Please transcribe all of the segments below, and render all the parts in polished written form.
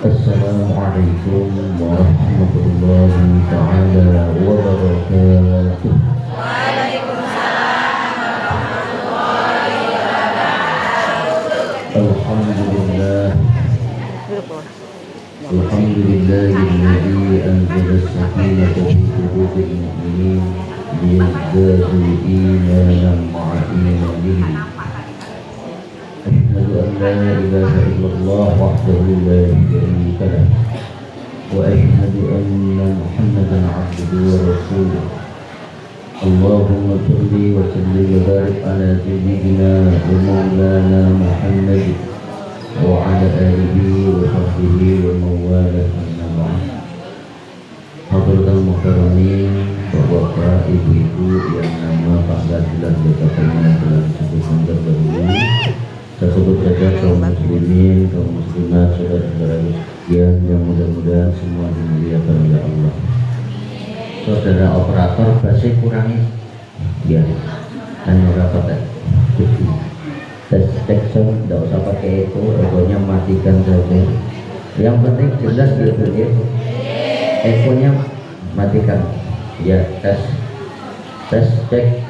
Assalamualaikum warahmatullahi taala wabarakatuh. Alhamdulillah. Alhamdulillahilladzi anzala as-sakinata fi qulubil mu'minin liyazdadu imanan ma'a imanihim. أشهد أن لا إله إلا الله وحده لا شريك له وأشهد أن محمدا عبده ورسوله اللهم صل وسلم وبارك على سيدنا ومولانا محمد وعلى آله وصحبه ومن والاه أما بعد. Hadratul Mukarramin, Bapak, Ibu-ibu yang nama Pak Gadilan berkatanya dalam sebutkan terdahulu. Saya sebut saja kaum muslimin, kaum muslimat, saudara-saudara yang mudah-mudahan semua dimuliakan oleh Allah. Saudara operator, bahasa kurangi ya, hanya rapat tes sound, tidak usah pakai itu, egonya matikan saja. Yang penting jelas gitu ya, egonya matikan ya. Tes cek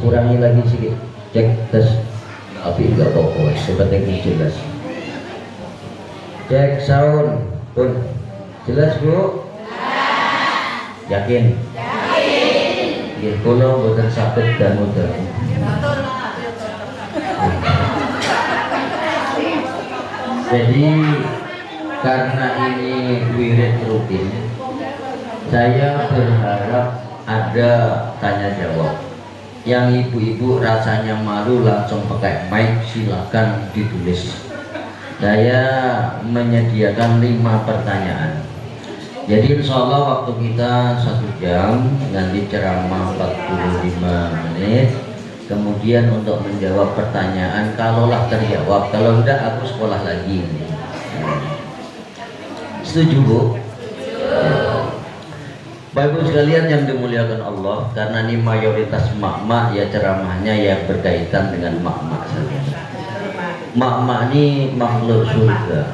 kurangi lagi sedikit, cek tes. Tapi enggak apa-apa, sebenarnya jelas. Cek sound pun jelas Bu? Yakin? Yakin. Kalau bukan sakit dan mudah. Jadi karena ini wirid rutin, saya berharap ada tanya jawab. Yang ibu-ibu rasanya malu langsung pakai mic, silakan ditulis. Saya menyediakan 5 pertanyaan. Jadi insya Allah waktu kita 1 jam, nanti ceramah 45 menit. Kemudian untuk menjawab pertanyaan, kalaulah terjawab, kalau enggak aku sekolah lagi. Setuju Bu? Bapak Ibu sekalian yang dimuliakan Allah, karena ini mayoritas mak-mak ya ceramahnya yang berkaitan dengan mak-mak saja. Mak-mak ini makhluk surga.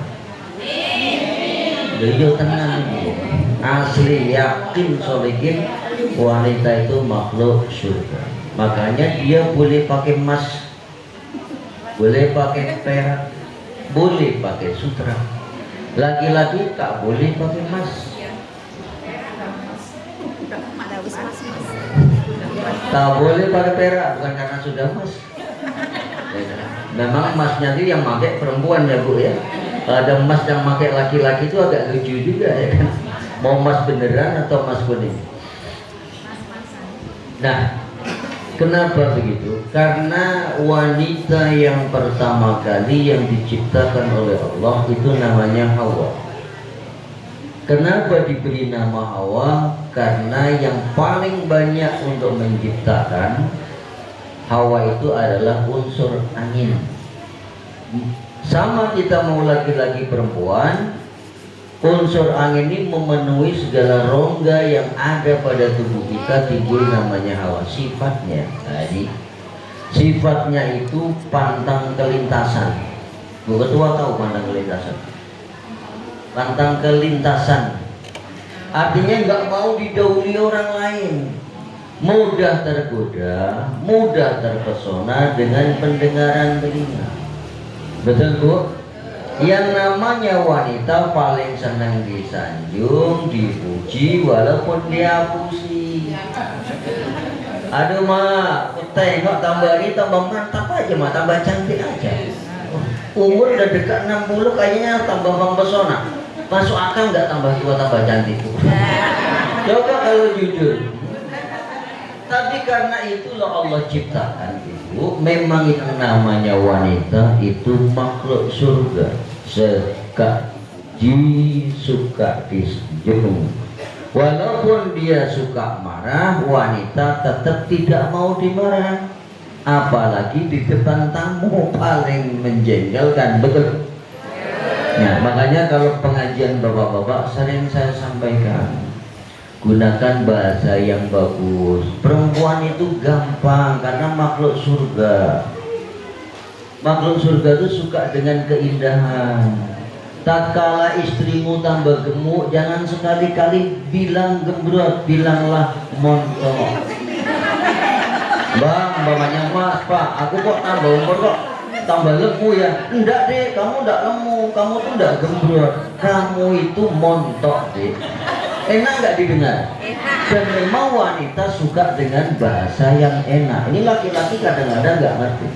Beliau tenang ini, asli yakin solikin wanita itu makhluk surga. Makanya dia boleh pakai emas, boleh pakai perak, boleh pakai sutra. Laki-laki tak boleh pakai emas. Tak boleh pakai perak, bukan karena sudah emas. Memang emasnya itu yang pakai perempuan ya Bu ya. Ada emas yang pakai laki-laki itu agak lucu juga ya kan. Mau emas beneran atau emas kuning. Nah, kenapa begitu? Karena wanita yang pertama kali yang diciptakan oleh Allah itu namanya Hawa. Kenapa diberi nama Hawa? Karena yang paling banyak untuk menciptakan Hawa itu adalah unsur angin. Sama kita mau laki-laki perempuan, unsur angin ini memenuhi segala rongga yang ada pada tubuh kita, timbul namanya Hawa. Sifatnya tadi, sifatnya itu pantang kelintasan. Bu Ketua tahu pantang kelintasan? Pantang kelintasan artinya nggak mau didahului orang lain, mudah tergoda, mudah terpesona dengan pendengaran telinga. Betul Bu? Yang namanya wanita paling senang disanjung, dipuji walaupun dia pusing. Aduh mak, tengok tambah ini tambah mantap aja mak, tambah cantik aja. Umur udah dekat 60 kayaknya tambah mempesona. Masuk akal nggak tambah tua tambah cantik? Coba kalau jujur. Tapi karena itulah Allah ciptakan Ibu. Memang itu namanya wanita itu makhluk surga. Suka disanjung. Walaupun dia suka marah, wanita tetap tidak mau dimarah. Apalagi di depan tamu paling menjengkelkan, betul? Nah, makanya kalau pengajian bapak-bapak sering saya sampaikan, gunakan bahasa yang bagus. Perempuan itu gampang karena makhluk surga. Makhluk surga itu suka dengan keindahan. tatkala istrimu tambah gemuk, jangan sekali-kali bilang gembrot, bilanglah montok. Bang, umpamanya Mas, Pak, aku kok tambah umur kok tambah lemu ya? Enggak deh, kamu enggak lemu, kamu tuh enggak gembrot, kamu itu montok deh. Enak nggak didengar? Enak. Dan memang wanita suka dengan bahasa yang enak. Ini laki-laki kadang-kadang nggak ngerti.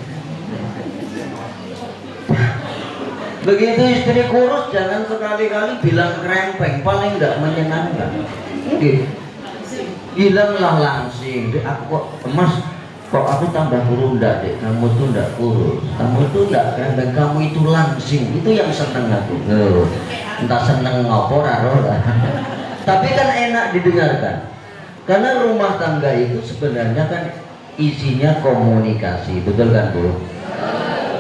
Begitu istri kurus, jangan sekali-kali bilang krempeng, paling nggak menyenangkan. Oke. Bilanglah langsing, dek aku kok Mas, kok aku tambah kurus enggak dek, kamu tuh enggak kurus, kamu tuh enggak krempeng, kamu itu langsing, itu yang seneng aku. Entah seneng ngopo raro lah. Tapi kan enak didengarkan, karena rumah tangga itu sebenarnya kan isinya komunikasi, betul kan Bu?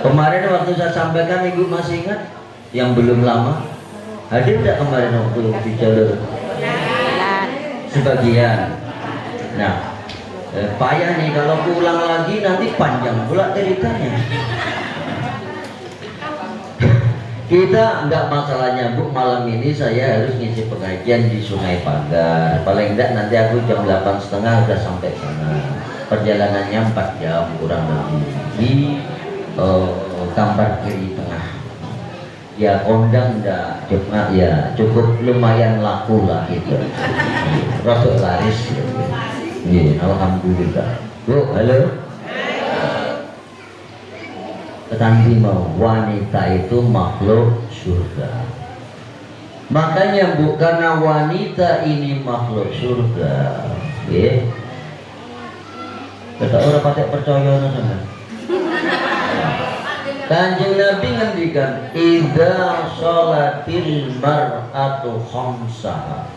Kemarin waktu saya sampaikan, Ibu masih ingat yang belum lama hadir tidak kemarin waktu bicara sebagian. Nah, payah nih kalau pulang lagi nanti panjang pula ceritanya. Kita enggak masalahnya Bu, malam ini saya harus ngisi pengajian di Sungai Pagar. Paling enggak nanti aku jam 8:30 udah sampai sana. Perjalanannya 4 jam kurang lebih di Kampar Kiri Tengah. Ya kondang enggak cuma ya cukup lumayan laku lah gitu. Rodok laris gitu. Ya, alhamdulillah. Bu, halo. Tetapi mau wanita itu makhluk surga. Makanya Bu, karena wanita ini makhluk surga, ya. Kata orang pakai percaya sama. Kanjeng Nabi ngendikan, idza sholatil mar'atu khamsaha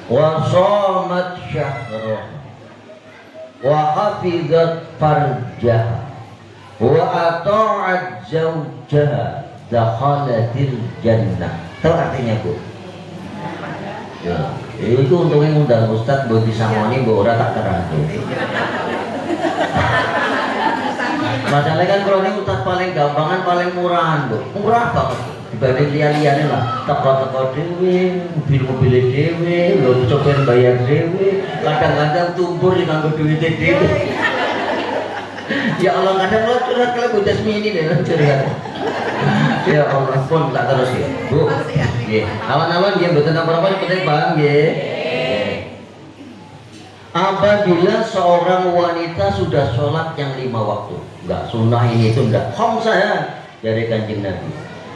wa shamat syahraha wa hafizat farjaha wa ata'at zawjaha dakhalatil jannah. Tahu artinya Bu? Ya, itu untungnya ngundang Ustadz buat disangoni Bu, ora tak terangkan. Masalahnya kan kalau ini Ustadz paling gampangan, paling murahan Bu, murah banget dibanding lian-liannya lah. Teko-teko dewe, mobil-mobil dewe, lo sopir bayar dewe, kadang-kadang tumpur di nganggo duit dewe. Ya Allah, kadang lo curhat kalau Bu Jasmine ini deh curhat. Ya Allah pun tak terus ya Bu. Awan-awan dia betul tentang berapa penting paham ya. Apabila seorang wanita sudah sholat yang 5 waktu, enggak sunnah ini itu enggak khamsah dari Kanjeng Nabi.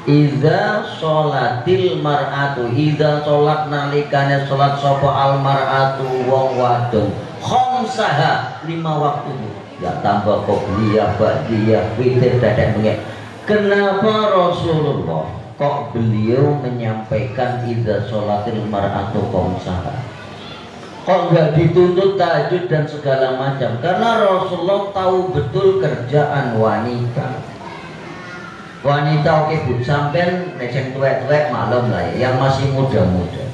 Idza sholatil mar'atu, idza sholat nalikane sholat sapa al mar'atu wong wadon khamsah 5 waktu. Ya tambah qobliyah, ba'diyah, witir, dadek bengek. Kenapa Rasulullah kok beliau menyampaikan idza sholatil mar'atu khamsah? Kok nggak dituntut tahajud dan segala macam? Karena Rasulullah tahu betul kerjaan wanita. Wanita oke Bu, sampean neseng tuwek-tuwek malam lah ya, yang masih muda-muda.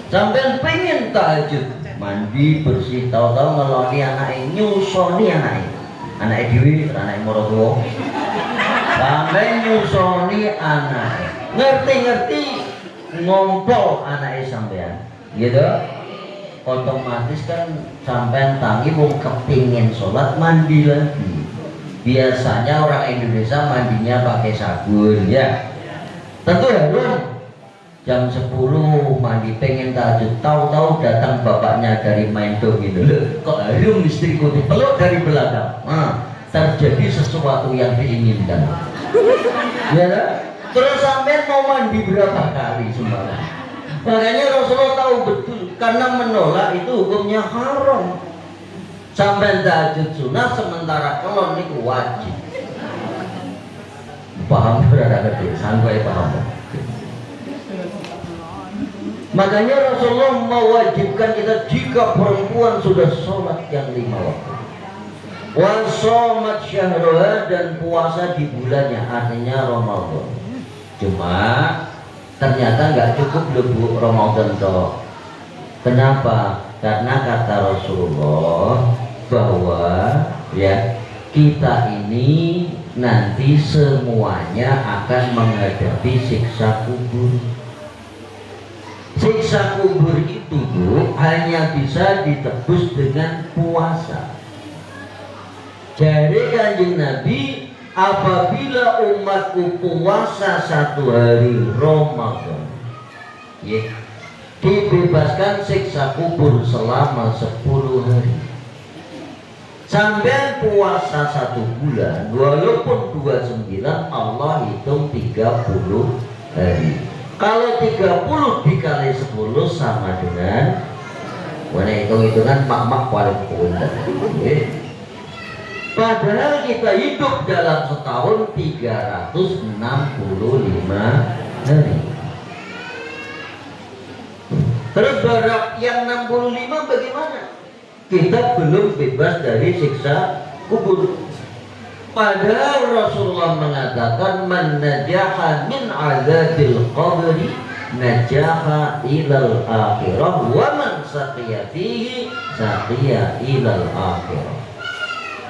Sampean pengen tahajud, mandi bersih, tahu-tahu ngeloni anaknya, nyusoni anaknya dewi, anaknya morotua. Sampai nyusoni anaknya, ngerti-ngerti ngompol anaknya sampean, gitu. Otomatis kan sampai tangi mau kepingin sholat mandi lagi. Biasanya orang Indonesia mandinya pakai sabun ya. Tentu harus jam 10 mandi pengen tahajud, tahu-tahu datang bapaknya dari main dong gitu. Kok harum istriku dipeluk dari belakang. Nah, terjadi sesuatu yang diinginkan. Ya, terus sampai mau mandi berapa kali sembarang. Makanya Rasulullah tahu betul, karena menolak itu hukumnya haram. Sampai tahajud sunnah sementara kelon itu wajib. Paham berada gede, sampai paham. Makanya Rasulullah mewajibkan kita jika perempuan sudah sholat yang 5 waktu, wa sholat syahroha, dan puasa di bulannya, artinya Ramadan. Cuma ternyata nggak cukup lebu Ramadan toh. Kenapa? Karena kata Rasulullah bahwa ya kita ini nanti semuanya akan menghadapi siksa kubur. Siksa kubur itu Bu hanya bisa ditebus dengan puasa. Jadi Kanjeng Nabi, apabila umatku puasa 1 hari Ramadan, ya, dibebaskan siksa kubur selama 10 hari. Sampai puasa 1 bulan, walaupun 29, Allah hitung 30 hari. Kalau 30 dikali 10 sama dengan, mana hitung-hitungan mak-mak paling kuat. Padahal kita hidup dalam setahun 365 hari. Terus barak yang 65 bagaimana? Kita belum bebas dari siksa kubur. Padahal Rasulullah mengatakan, man najaha min azabil qabri najaha ilal akhirah wa man saqiya fihi saqiya ilal akhirah.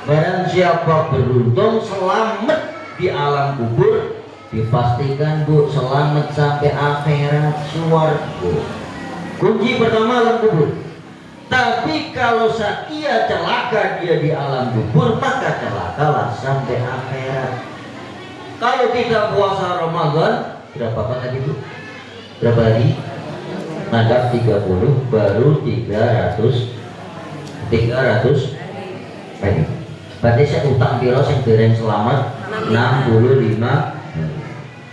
Barang siapa beruntung selamat di alam kubur, dipastikan Bu selamat sampai akhirat surga. Kunci pertama alam kubur. Tapi kalau sakia celaka dia di alam kubur, maka celakalah sampai akhirat. Kalau kita puasa Ramadan, berapa tadi Bu? Berapa hari? Anggap 30, baru 300 hari. Berarti saya utang piro sing dereng selamat 65.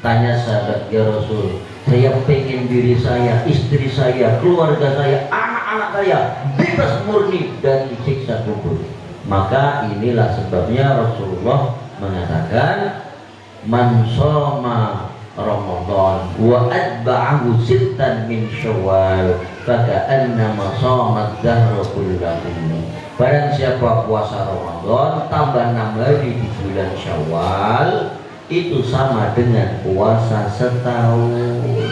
Tanya sahabat, ya Rasul, saya pengen diri saya, istri saya, keluarga saya, anak-anak saya bebas murni dari siksa kubur. Maka inilah sebabnya Rasulullah mengatakan, man shoma Ramadan wa atba'ahu sittan min Syawal faka'annama shamat dahra kullahu. Barang siapa puasa Ramadan tambah 6 hari di bulan Syawal, itu sama dengan puasa setahun.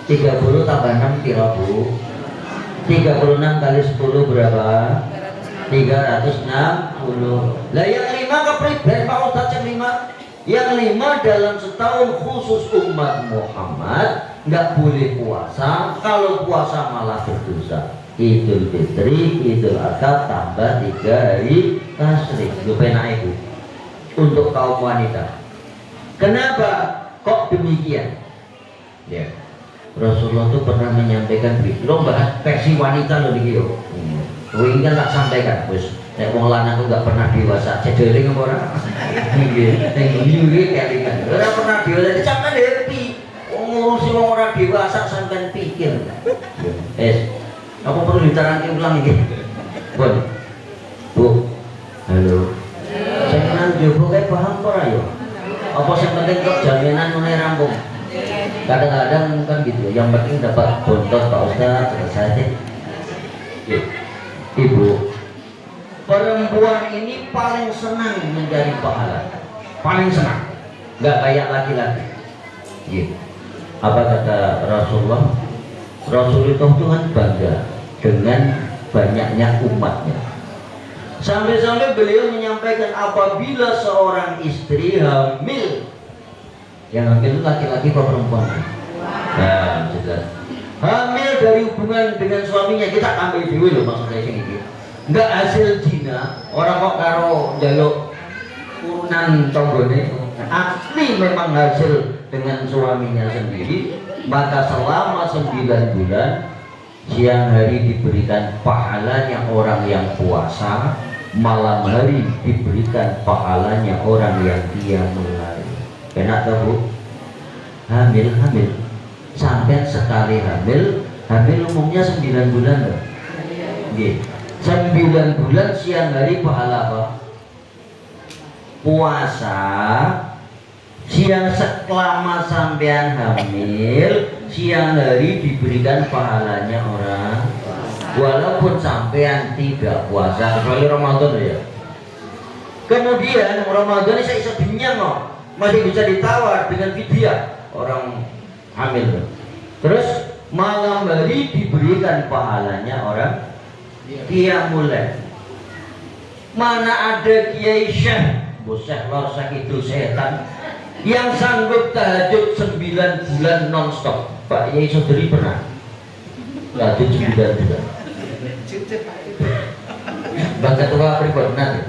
30 tambah 6 kira Bu? 36 kali 10 berapa? 360. Lah yang 5 kepriben Pak Ustaz, yang 5? Yang 5 dalam setahun khusus umat Muhammad nggak boleh puasa. Kalau puasa malah berdosa. Idul Fitri, Idul Adha tambah 3 hari tasyrik. Lu penak itu untuk kaum wanita. Kenapa kok demikian? Ya, Rasulullah itu pernah menyampaikan begitu. Lo bahas versi wanita lo nih yo. Ini kan tak sampaikan, bos. Nek wong lanang aku nggak pernah dewasa. Cedele ngapa ora? Nggih, nek iki kelingan. Ora pernah dewasa, sampean happy. Ngurusi wong ora dewasa sampean pikir. Aku perlu diterangkan ulang ini. Bon. Bu. Halo. Saya nang jowo kae paham ora yo? Apa yang penting kok jaminan mengenai rampung. Kadang-kadang kan gitu, yang penting dapat bontot Pak Ustaz, selesai. Ibu, perempuan ini paling senang mencari pahala, paling senang, nggak kayak laki-laki. Gitu. Apa kata Rasulullah? Rasulullah itu kan bangga dengan banyaknya umatnya. Sampai-sampai beliau menyampaikan, apabila seorang istri hamil, yang hamil itu laki-laki atau perempuan? Nah, jelas. Hamil dari hubungan dengan suaminya, kita ambil dulu loh maksudnya ini. Nggak hasil zina, orang kok karo jaluk urunan tonggone, asli memang hasil dengan suaminya sendiri, maka selama 9 bulan siang hari diberikan pahalanya orang yang puasa, malam hari diberikan pahalanya orang yang qiyamul lail. Enak tak Bu? Hamil sampai sekali hamil umumnya 9 bulan loh. Nggih. 9 bulan siang hari pahala apa? Puasa. Siang selama sampean hamil, siang hari diberikan pahalanya orang. Walaupun sampean tidak puasa, kecuali Ramadan ya. Kemudian Ramadan ini saya kenyang loh, masih bisa ditawar dengan fidyah orang hamil. Terus malam hari diberikan pahalanya orang qiyamul lail. Mana ada kiai syekh boseh lor itu setan yang sanggup tahajud 9 bulan non-stop. Pak Yai Saudari pernah tahajud 9 bulan. Bang Ketua pripun nanti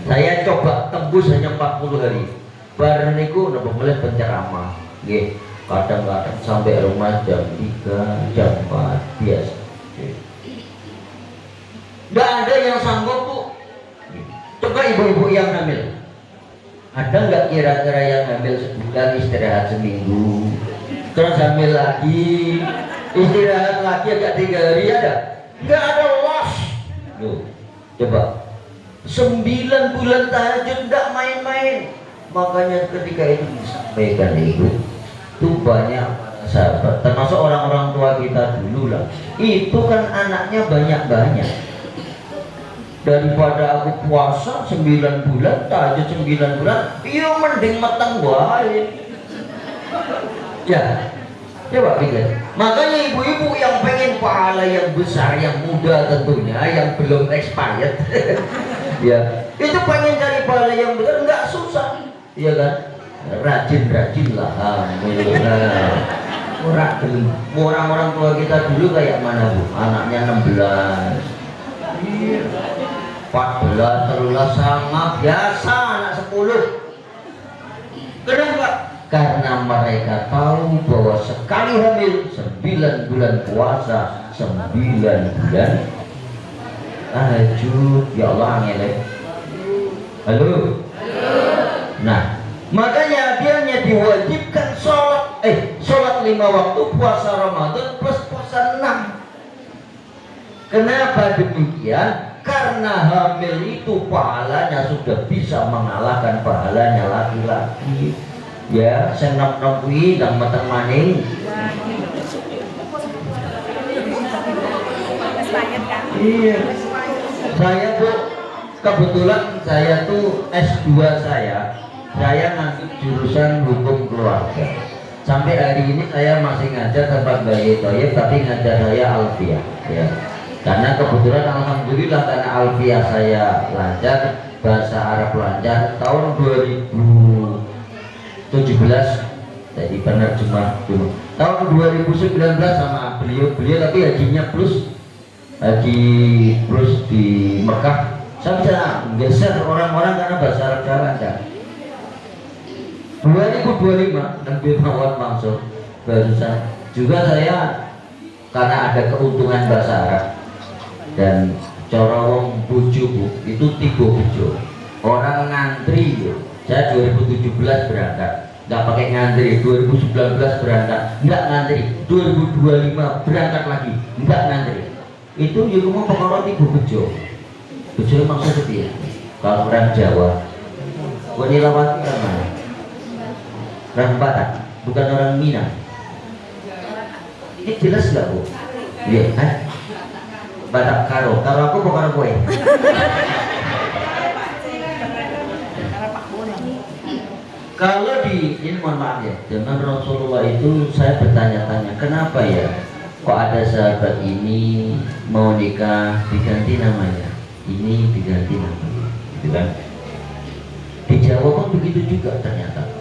saya coba tembus hanya 40 hari. Bareng niku napa mulai penceramah nggih, kadang-kadang sampai rumah jam 3, jam 4 biasa. Nggak ada yang sanggup, Bu. Coba ibu-ibu yang hamil, ada nggak kira-kira yang hamil sebulan istirahat seminggu, terus hamil lagi, istirahat lagi agak 3 hari, ada? Nggak ada, los. Loh, coba 9 bulan tahajud nggak main-main. Makanya ketika itu disampaikan ibu, itu banyak sahabat, termasuk orang-orang tua kita dulu lah, itu kan anaknya banyak-banyak. Daripada aku puasa 9 bulan, tahajud 9 bulan, iya mending meteng wae. Ya, coba pikir. Makanya ibu-ibu yang pengen pahala yang besar, yang muda tentunya, yang belum expired, ya, itu pengen cari pahala yang besar, nggak susah, iya kan? Rajin-rajin lah, alhamdulillah. Orang-orang tua kita dulu kayak mana, Bu? Anaknya 16, 14, 13 sama biasa anak 10. Kenapa? Karena mereka tahu bahwa sekali hamil 9 bulan puasa, 9 bulan tahajud. Ya Allah, ngelek. Halo. Nah, makanya dia hanya diwajibkan sholat 5 waktu, puasa Ramadan plus puasa 6. Kenapa demikian? Karena hamil itu pahalanya sudah bisa mengalahkan pahalanya laki-laki. Ya, saya nom-nom kuwi dan meteng maning. Iya. Saya tuh kebetulan saya tuh S2 saya ngambil jurusan hukum keluarga. Sampai hari ini saya masih ngajar tempat Bayi Thoyib, tapi ngajar saya Alfiah. Ya. Karena kebetulan alhamdulillah karena Alfiah saya lancar, bahasa Arab lancar, tahun 2017 jadi penerjemah dulu. Tahun 2019 sama beliau tapi hajinya plus, haji plus di Mekah. Saya bisa geser orang-orang karena bahasa Arab saya lancar. 2025 lebih mawar maksud barusan juga saya karena ada keuntungan bahasa Arab dan cara wong bojo itu 3 bojo orang ngantri yo. Saya 2017 berangkat nggak pakai ngantri, 2019 berangkat nggak ngantri, 2025 berangkat lagi nggak ngantri. Itu yo mau perkara 3 bojo. Bojo maksudnya piye? Kalau orang Jawa Wanilawati mana? Orang Batak, bukan orang Minang. Ini jelas nggak, Bu? Iya, Batak karo aku bukan kue. Kalau ini mohon maaf ya, zaman Rasulullah itu saya bertanya-tanya, kenapa ya kok ada sahabat ini mau nikah diganti namanya, ini diganti namanya, gitu kan? Di Jawa pun begitu juga ternyata.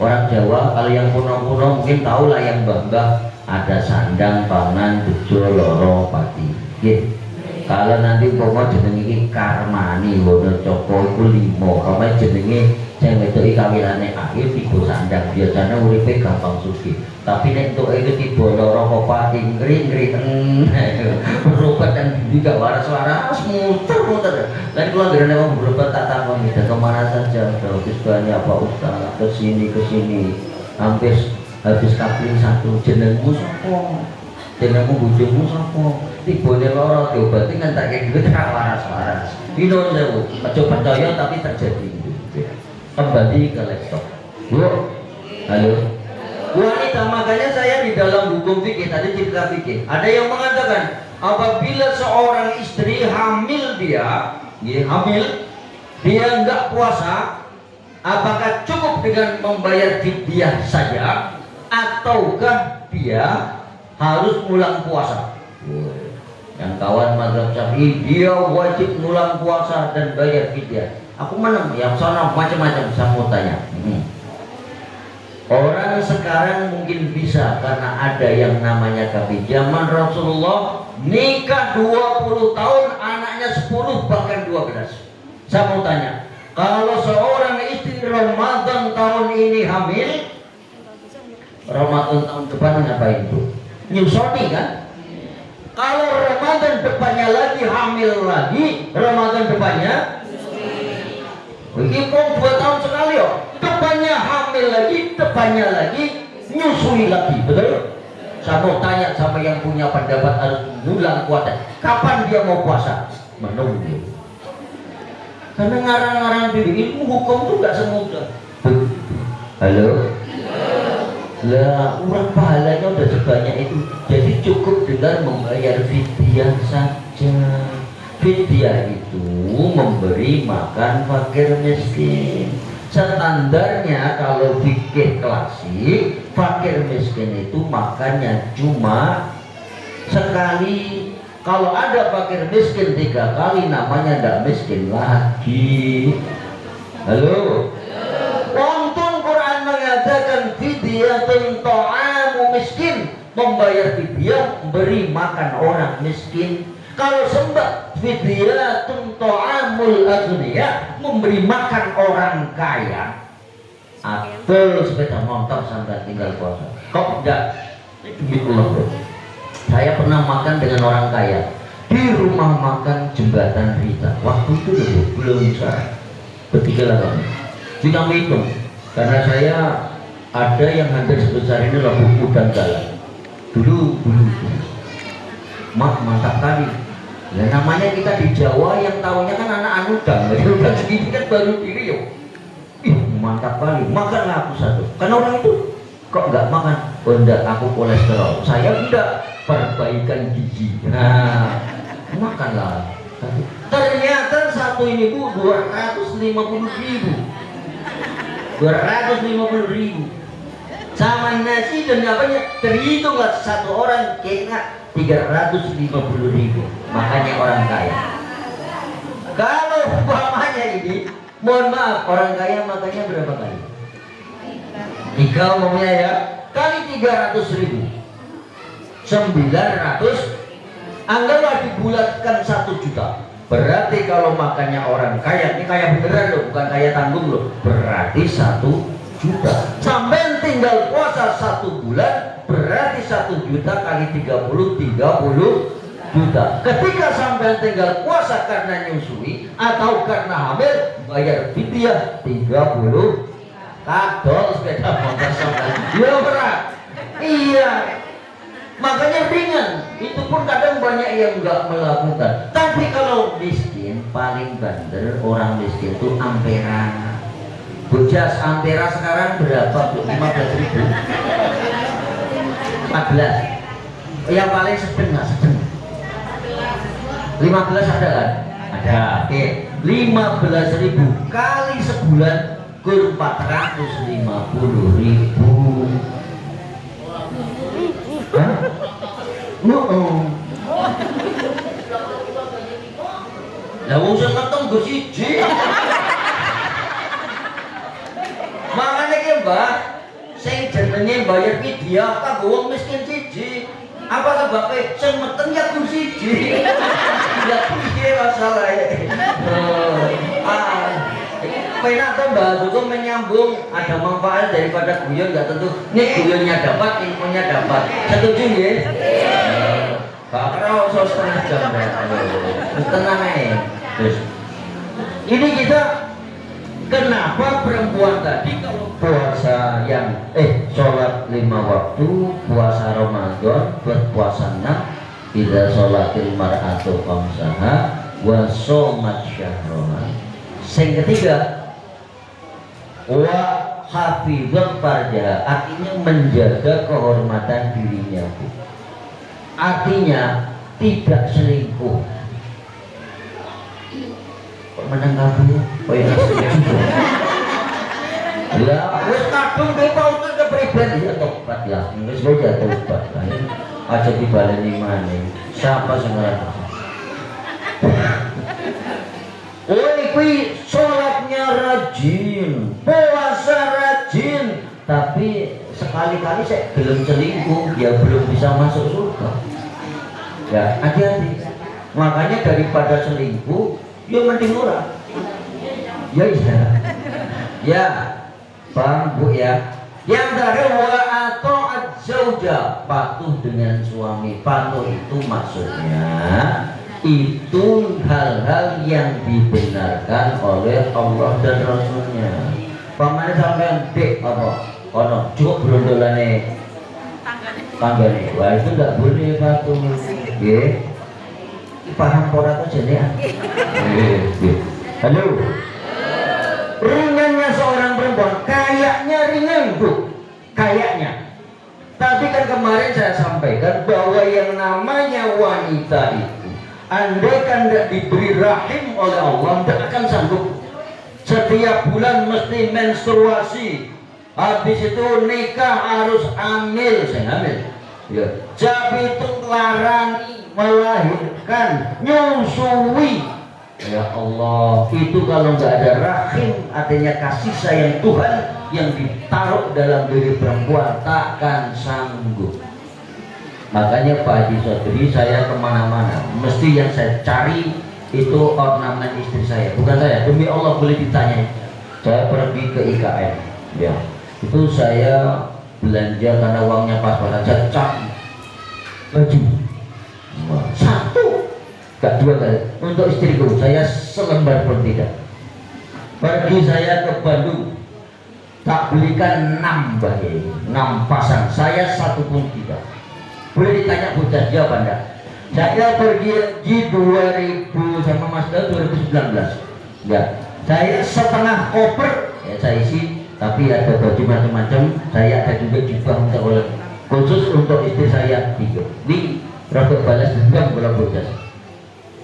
Orang Jawa kalau yang kuno-kuno mungkin tahu lah yang mbah-mbah ada sandang, pangan, bejo, loro, pati. Gitu. Kalau nanti umpama jenenge iki Karmani, Wonocoko iku 5, kalau jenenge sing wedoki kawinane akhir 3 sandang, biasanya uripe gampang sugih. Tapi nek entuk iki tiba loro pati ngri-ngri berobat dan juga waras-waras muter-muter. Dan kalau nggak ada berobat tak takon kita kemana saja, habis banyak Pak Ustaz, ke sini hampir habis kapling 1, jenengmu sapa? Jenengmu bojomu sapa? Tibone loro diobati kan tak kayak gitu tak waras-waras. Ini sewu, aja percaya tapi terjadi. Kembali ke laptop. Bu, halo. Wanita, makanya saya di dalam hukum fikih tadi cerita fikih. Ada yang mengatakan apabila seorang istri hamil dia nggak puasa, apakah cukup dengan membayar fidyah saja, ataukah dia harus ngulang puasa? Yang kawan mazhab Syafi'i dia wajib ngulang puasa dan bayar fidyah. Aku menang, yang sana macam-macam. Saya mau tanya. Orang sekarang mungkin bisa karena ada yang namanya kafir. Zaman Rasulullah nikah 20 tahun, anaknya 10 bahkan 12. Saya mau tanya, kalau seorang istri Ramadan tahun ini hamil, Ramadan tahun depan ngapain tuh? Nyusoni kan? Kalau Ramadan depannya lagi hamil lagi, Ramadan depannya ini pun 2 tahun sekali ya. Depannya hamil lagi, depannya lagi nyusui lagi, betul? Saya mau tanya sama yang punya pendapat harus ngulang kuatnya. Kapan dia mau puasa? Menunggu. Karena ngarang-ngarang diri ilmu hukum itu gak semudah. Halo? Lah, uang pahalanya udah sebanyak itu. Jadi cukup dengan membayar fidyah saja. Fidyah itu memberi makan fakir miskin. Standarnya kalau fikih klasik, fakir miskin itu makannya cuma sekali. Kalau ada fakir miskin 3 kali, namanya tidak miskin lagi. Halo? Untung Quran mengatakan fidyatun ta'amu miskin, membayar fidyah, memberi makan orang miskin. Kalau sembah fidyatun ta'amul aghniya, memberi makan orang kaya. Atau sepeda motor sampai tinggal puasa. Kok enggak? Demi Allah, bro. Saya pernah makan dengan orang kaya di rumah makan Jembatan Rita. Waktu itu belum saya bertiga kami. Kita hitung karena saya ada yang hampir sebesar ini loh, buku dan jalan. Dulu. Mantap kali. Ya namanya kita di Jawa yang tahunya kan anak anudang, udah segini kan baru diri yuk. Ih mantap kali, makanlah aku satu. Karena orang itu kok nggak makan? Oh enggak, aku kolesterol. Saya enggak, perbaikan gizi. Nah, makanlah. Ternyata satu ini bu 250.000. 250.000. Sama nasi dan apanya terhitunglah satu orang kena 350.000. Makanya orang kaya. Kalau umpamanya ini, mohon maaf, orang kaya makannya berapa kali? 3 umumnya ya, kali 300.000, 900. Anggaplah dibulatkan 1 juta. Berarti kalau makannya orang kaya, ini kaya beneran loh, bukan kaya tanggung loh. Berarti 1 juta. Sampai tinggal puasa 1 bulan, berarti 1 juta kali 30 juta. Ketika sampai tinggal puasa karena nyusui atau karena hamil, bayar fidyah 30. Kadol sepeda motor sampai. Ya berat. Iya. Makanya ringan. Itu pun kadang banyak yang nggak melakukan. Tapi kalau miskin, paling bandel orang miskin itu ampera. Bojas ampera sekarang berapa? 15.000. 14. Yang paling sedang nggak sedang? 15 ada kan? Ada. Oke. 15.000 kali sebulan kur 450.000. Hah? Lah wong sing ketemu go siji. Makane ki Mbah, sing jenenge bayar fidyah kanggo wong miskin siji. Apa sebabnya? Sing meten ya ku siji. Ya piye masalahe? Penak tuh Mbak Hukum menyambung, ada manfaat daripada guyon nggak tentu. Ini guyonnya dapat, ilmunya dapat. Setuju ya? Pak Kero sos setengah jam tenang aja. Terus ini kita kenapa perempuan tadi kalau puasa yang sholat 5 waktu, puasa Ramadan, berpuasa 6, tidak sholatil mar'atu khamsaha wa shomat syahroha. Yang ketiga, wa hafizat farjaha, artinya menjaga kehormatan dirinya. Artinya tidak selingkuh. Kok menanggapi? Oh ya, lah, wis kadung dhewe pautnya ke pribadi ya tobat lah. Wis aja tobat lah. Aja dibaleni maneh. Siapa sing ngarep? Oh, kuwi sholat anaknya rajin, puasa rajin, tapi sekali-kali saya belum selingkuh, ya belum bisa masuk surga. Ya hati-hati. Makanya daripada selingkuh, ya mending murah. Ya iya. Ya, paham Bu ya. Yang terakhir wa ata'at zauja, patuh dengan suami. Patuh itu maksudnya itu hal-hal yang dibenarkan oleh Allah dan Rasulnya. Pamane sampean dek apa? Ono cukup brondolane tanggane. Wah itu enggak boleh patuh. Nggih. Paham ora to jenengan? Nggih. Halo. Ringannya seorang perempuan, kayaknya ringan Bu, kayaknya. Tapi kan kemarin saya sampaikan bahwa yang namanya wanita itu, andai kan tidak diberi rahim oleh Allah, tidak akan sanggup. Setiap bulan mesti menstruasi, habis itu nikah harus hamil, saya hamil. Ya. Jadi itu larang melahirkan, nyusui. Ya Allah, itu kalau nggak ada rahim, artinya kasih sayang Tuhan yang ditaruh dalam diri perempuan, takkan sanggup. Makanya Pak Haji Sodri, saya kemana-mana, mesti yang saya cari itu ornamen istri saya, bukan saya. Demi Allah boleh ditanya. Saya pergi ke IKN, ya, itu saya belanja karena uangnya pas-pasan, saya cari baju satu. Gak dua kali untuk istriku, saya selembar pun tidak. Pergi saya ke Bandung, tak belikan 6 bayi, 6 pasang, saya satu pun tidak. Boleh ditanya bocah jawab Anda. Saya pergi di 2000 sama Mas Dal 2019. Ya, saya setengah koper ya saya isi, tapi ada baju macam-macam. Saya ada juga jubah untuk oleh khusus untuk istri saya 3. Di rokok balas dendam kalau bocah.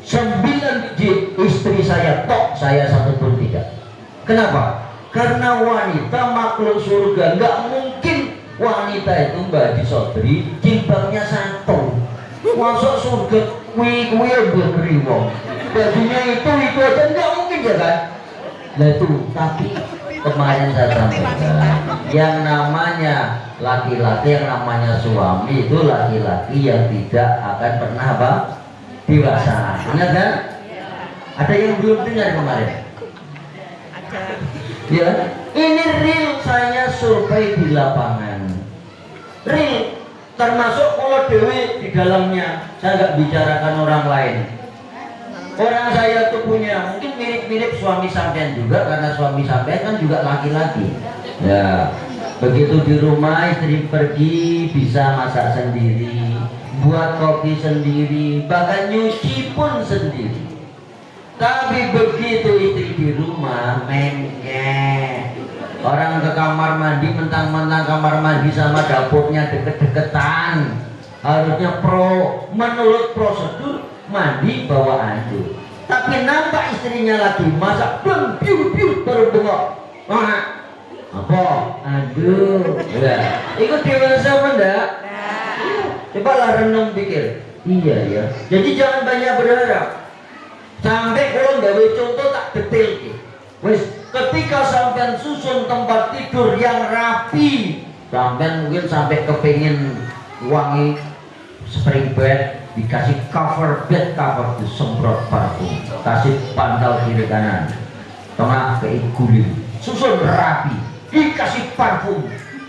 9 biji istri saya tok, saya satu pun tidak. Kenapa? Karena wanita makhluk surga, nggak mungkin wanita itu Mbak Haji Sodri jilbabnya satu. Masuk surga kuwi ngeri wong. Bajunya itu aja nggak mungkin ya kan? Nah itu, tapi kemarin saya sampaikan yang namanya laki-laki, yang namanya suami itu laki-laki yang tidak akan pernah apa? Dewasa. Ingat kan? Ada yang belum dengar kemarin? Ada. Ya, ini real, saya survei di lapangan. Real, termasuk kalau Dewi di dalamnya. Saya nggak bicarakan orang lain. Orang saya tuh punya mungkin mirip-mirip suami sampean juga, karena suami sampean kan juga laki-laki. Ya, begitu di rumah istri pergi bisa masak sendiri, buat kopi sendiri, bahkan nyuci pun sendiri. Tapi begitu istri di rumah mengke, orang ke kamar mandi, mentang-mentang kamar mandi sama dapurnya deket-deketan, harusnya menurut prosedur mandi bawa anduk. Tapi nampak istrinya lagi masak, belum biu berbengok. Apa? Aduh, ya. Ikut dewasa enggak? Coba lah renung pikir. Iya ya. Jadi jangan banyak berharap. Sampai kalau gawe contoh tak detail. Wes, ketika sampean susun tempat tidur yang rapi, sampean mungkin sampai kepingin wangi spring bed, dikasih cover bed, cover disemprot parfum, kasih bantal kiri kanan, tengah keiguling, susun rapi, dikasih parfum.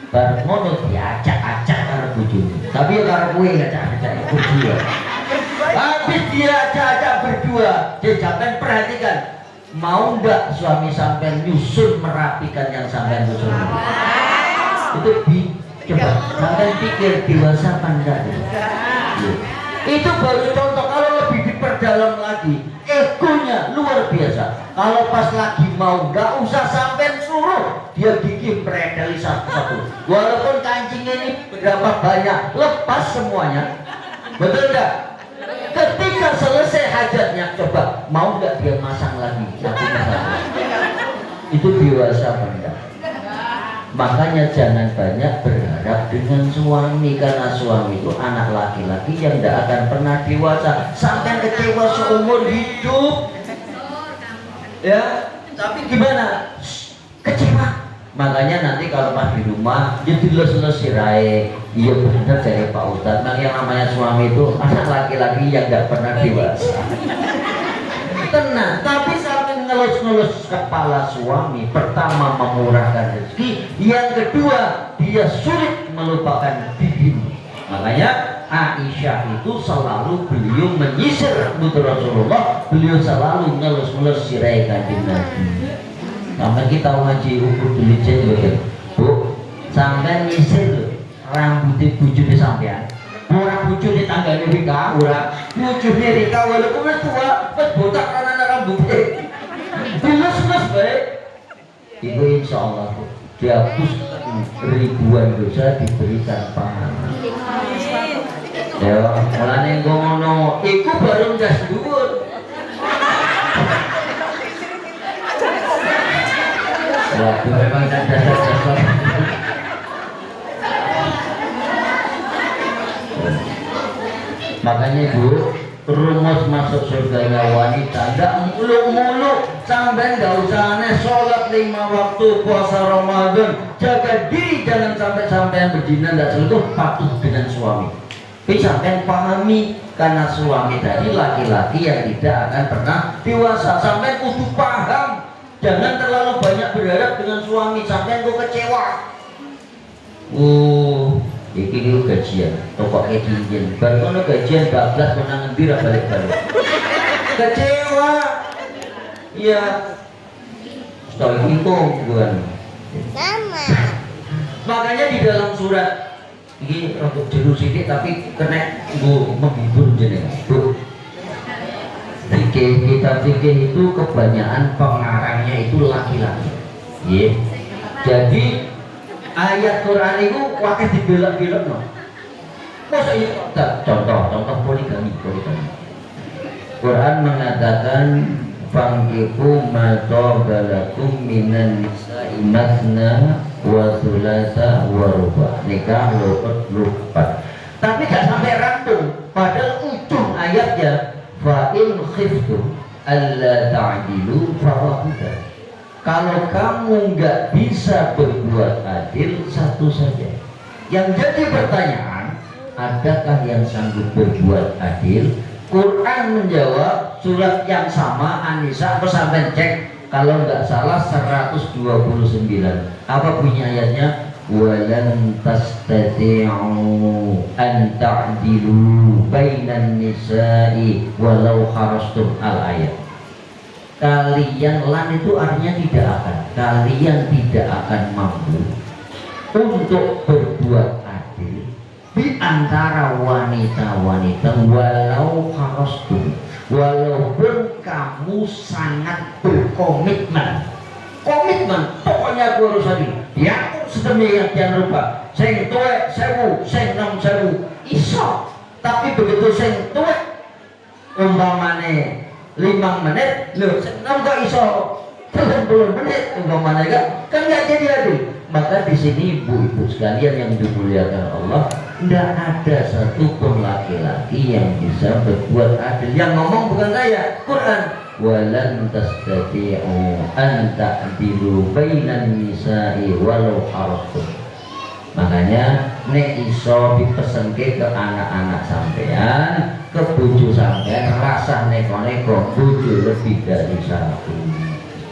Bar ngono diacak-acak karo bojone. Tapi ya karo kowe acak-acak berdua. Habis dia acak-acak berdua, dia jangan perhatikan. Mau ndak suami sampean nyusun merapikan yang sampean susun? Itu coba sampean pikir dewasa apa enggak? Itu baru contoh. Kalau lebih diperdalam lagi, egonya luar biasa. Kalau pas lagi mau, nggak usah sampai suruh dia gigih meredali satu-satu. Walaupun kancingnya ini berapa banyak, lepas semuanya. Betul nggak? Ketika selesai hajatnya, coba mau nggak dia masang lagi satu-satu? Itu dewasa apa enggak? Makanya jangan banyak berharap dengan suami, karena suami itu anak laki-laki yang tidak akan pernah dewasa, sampai kecewa seumur hidup. Ya, tapi gimana? Kecewa. Makanya nanti kalau pas di rumah jadi les-les sirai. Iya benar dari Pak Ustadz. Nah, yang namanya suami itu anak laki-laki yang nggak pernah dewasa. Tenang, tapi sampai ngelus-ngelus kepala suami. Pertama memurahkan rezeki, yang kedua dia sulit melupakan dirimu. Makanya Aisyah itu selalu beliau menyisir rambut Rasulullah, beliau selalu ngelus-ngelus sirai kanjeng Nabi. Sampai kita ngaji ukur dilijen loh, Bu, sampai nyisir rambutnya bujurnya sampean. Orang bujurnya tangganya Rika, orang bujurnya Rika walaupun tua, pas botak karena rambutnya. Dilus-lus baik. Itu insya Allah dihapus ribuan dosa, diberikan pahala. Ya, mulane ngono, iku baru ndas dhuwur. Wah, memang dasar-dasar. Makanya Ibu, rumus masuk surganya wanita nggak muluk-muluk, sampai nggak usah aneh, sholat 5 waktu, puasa Ramadan, jaga diri, jangan sampai berzina, nggak selingkuh, patuh dengan suami. Tapi sampai pahami, karena suami tadi laki-laki yang tidak akan pernah dewasa. Sampai kudu paham, jangan terlalu banyak berharap dengan suami sampai kau kecewa. Iki gajian, tokok gajian, baru gajian bablas menang ngendira balik-balik. Kecewa, iya. Setelah itu bukan. Sama. Makanya di dalam surat ini untuk jenuh sedikit tapi kena menghibur jenengan. Kitab fikih itu kebanyakan pengarangnya itu laki-laki. Yeah. Jadi ayat Quran itu wakil dibelak-belak no. Masa iya? Contoh poligami. Quran mengatakan fangkihu ma tabalakum minan nisa'i masna wa thulatha wa ruba'. Nikah lupat. Tapi gak sampai rampung. Padahal ujung ayatnya fa in khiftum alla ta'dilu fawahidah. Kalau kamu nggak bisa berbuat adil, satu saja. Yang jadi pertanyaan, adakah yang sanggup berbuat adil? Quran menjawab surat yang sama, An-Nisa, aku sampai cek kalau nggak salah 129. Apa bunyi ayatnya? Walan tastati'u an ta'dilu bainan nisa'i walau harastum al-ayat. Kalian lan itu artinya kalian tidak akan mampu untuk berbuat adil di antara wanita-wanita walau harastum, walaupun kamu sangat berkomitmen. Pokoknya aku harus adil. Ya, sedemikian rupa. Sing tuwek 1000, sing 6000 iso. Tapi begitu sing tuwek umpamane 5 menit, loh senang kok iso 30 menit umpamanya kan nggak jadi adil. Maka di sini ibu-ibu sekalian yang dimuliakan Allah, tidak ada satupun laki-laki yang bisa berbuat adil. Yang ngomong bukan saya, Quran. Walan tastati'u an ta'dilu bainan nisa'i walau harastum. Makanya nek iso dipesenke ke anak-anak sampean, ke bojo sampean, rasa neko-neko bojo lebih dari satu.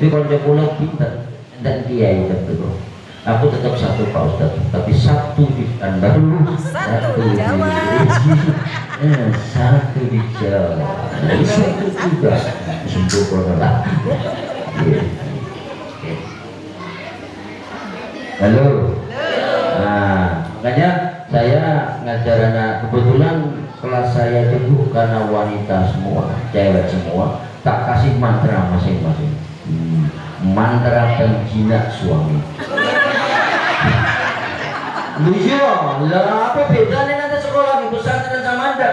Ini kalau pulau pinter dan kiai tentu. Aku tetap satu Pak Ustaz, tapi satu di Bandung, satu di satu di Jawa, satu juga sembuh corona. Halo. Nah, makanya saya ngajar anak, kebetulan kelas saya itu karena wanita semua, cewek semua, tak kasih mantra masing-masing. Mantra penjinak suami. Iya, lah apa bedanya nanti sekolah di pesantren sama Anda?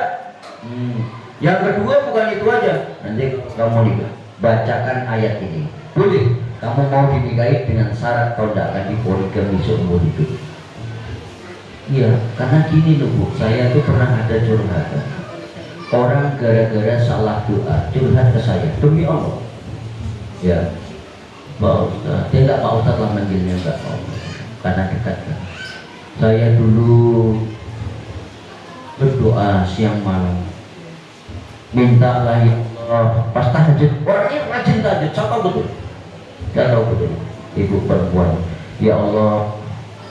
Yang kedua bukan itu aja, nanti kamu nikah, bacakan ayat ini. Boleh, kamu mau dinikahi dengan syarat kau tidak akan dipoligami seumur hidup. Iya, karena gini loh Bu, saya tuh pernah ada curhatan. Orang gara-gara salah doa curhat ke saya, demi Allah. Ya, Pak Ustadz, dia nggak Pak Ustadz lah manggilnya, nggak Pak Ustadz, karena dekat kan. Saya dulu berdoa siang malam, mintalah ya Allah, pas tahajud, orangnya rajin tahajud, saya tahu betul, saya tahu betul, ibu perempuan, ya Allah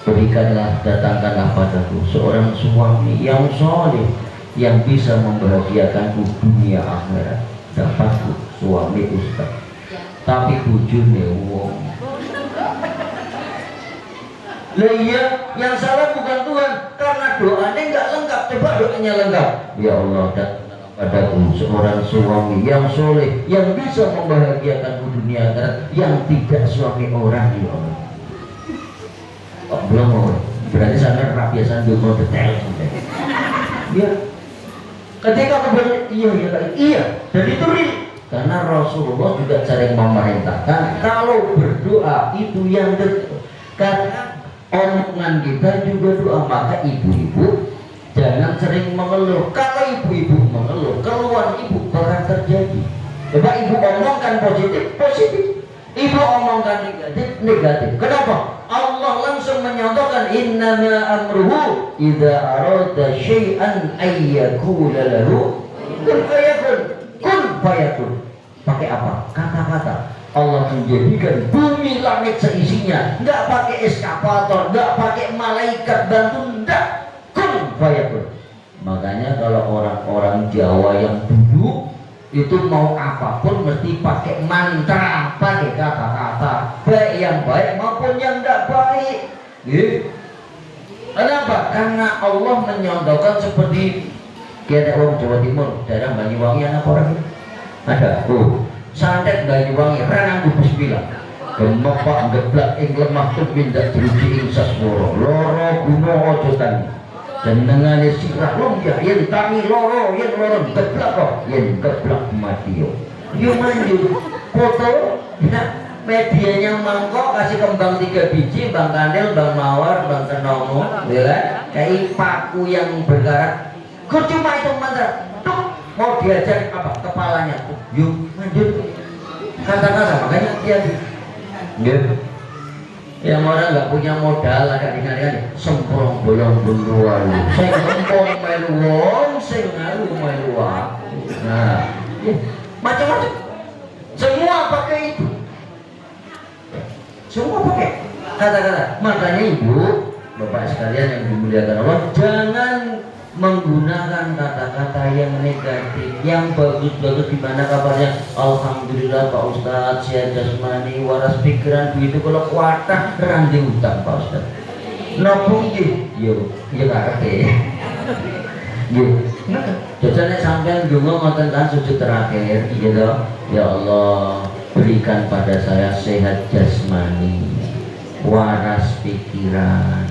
berikanlah, datangkanlah padaku seorang suami yang soleh, yang bisa membahagiakanku dunia akhirat. Dapatku suami Ustaz, tapi bujurnya wong. Lah iya, yang salah bukan Tuhan, karena doanya nggak lengkap. Coba doanya lengkap. Ya Allah, datangkanlah padaku seorang suami yang soleh, yang bisa membahagiakanku dunia akhirat, yang tidak suami orang. Ya Allah. Oh, belum mau. Berarti sampai rapiasan dulu detail. Ya. Ketika kemudian iya, dan itu real. Karena Rasulullah juga sering memerintahkan kalau berdoa itu yang karena omongan kita juga doa. Maka ibu-ibu jangan sering mengeluh. Kalau ibu-ibu mengeluh, keluhan ibu bakal terjadi. Coba ibu omongkan positif, positif. Ibu omongkan negatif, negatif. Kenapa? Allah langsung menyatakan innama amruhu idza arada syai'an ayyakula lahu kun fayakun. Kun fayakun. Pakai apa? Kata-kata. Allah menjadikan bumi langit seisinya, enggak pakai eskavator, enggak pakai malaikat bantu, enggak. Kun fayakun. Makanya kalau orang-orang Jawa yang dulu itu mau apapun mesti pakai mantra, pakai kata-kata, baik yang baik maupun yang tidak baik. Kenapa? Karena Allah menyontohkan seperti kita orang Jawa Timur, daerah Banyuwangi, anak orang ini ada. Santet Banyuwangi, renang bubus bilang, gemepak geblak ing lemah tumindak jeruji ing saswara, loro gunung ojo tani. Jenengane sirah lumpia yen tangi loro yen loro geblak kok yen geblak mati yo. Yo manjur foto nah, medianya mangkok kasih kembang 3 biji, Bang Kandel, Bang Mawar, Bang Senomo, ya kan? Kayak paku yang berkarat. Kok cuma itu mantra. Tuh mau diajar apa? Kepalanya. Yo manjur. Kata-kata makanya dia gitu. Yang orang nggak punya modal agak dengar-dengar semprong bolong buluan sing sempong melu wong sing ngalu melu aku. Nah macam-macam semua pakai itu, semua pakai kata-kata. Makanya ibu bapak sekalian yang dimuliakan Allah, jangan menggunakan kata-kata yang negatif. Yang bagus-bagus gimana kabarnya? Alhamdulillah Pak Ustadz, sehat jasmani, waras pikiran, begitu kalau kuatah randi utang Pak Ustadz. Nopung yo karpe. Yo. Jajane sampean donga ngoten kan sujud terakhir, gitu. Ya Allah, berikan pada saya sehat jasmani, waras pikiran,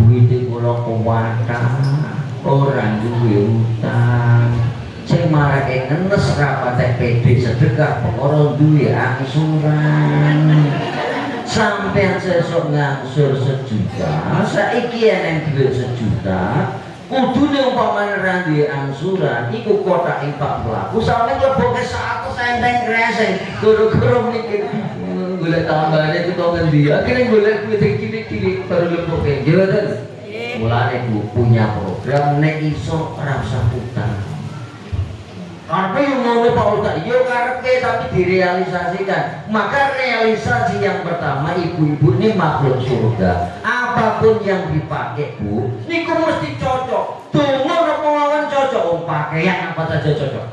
duit kula kuatah. Orang duwe utang sing marake ngenes rapate pede sedekah perkara duwe angsuran. Sampeyan sesuk ngangsur 1 juta, saiki eneng duwe 1 juta, kudune umpamane ra duwe angsuran iku kotak infak pelaku sampe mleboke 100 enteng kreseng guru-guru mikir golek tambahane itu kok ngendi akhire golek duit cilik-cilik baru mleboke jawatan. Mulane Bu punya program nek iso ora usah utang. Karpe yang mau Pak Ustadz, yo karpe tapi direalisasikan. Maka realisasi yang pertama, ibu-ibu ini makhluk surga. Apapun yang dipakai Bu, niku mesti cocok. Dongo mawon cocok, pakaian apa saja cocok.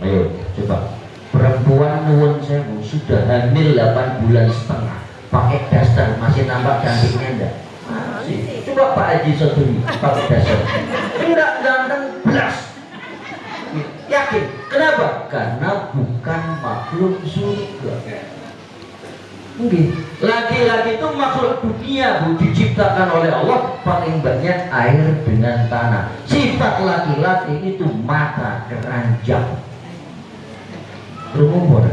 Ayo coba. Perempuan nuwun sewu sudah hamil 8 bulan setengah, pakai daster masih nampak cantiknya enggak? Coba Pak Haji Sodri pakai dasar enggak ganteng belas. Yakin? Kenapa? Karena bukan makhluk surga. Laki-laki itu makhluk dunia Bu, diciptakan oleh Allah paling banyak air dengan tanah. Sifat laki-laki itu mata keranjang. Rumor.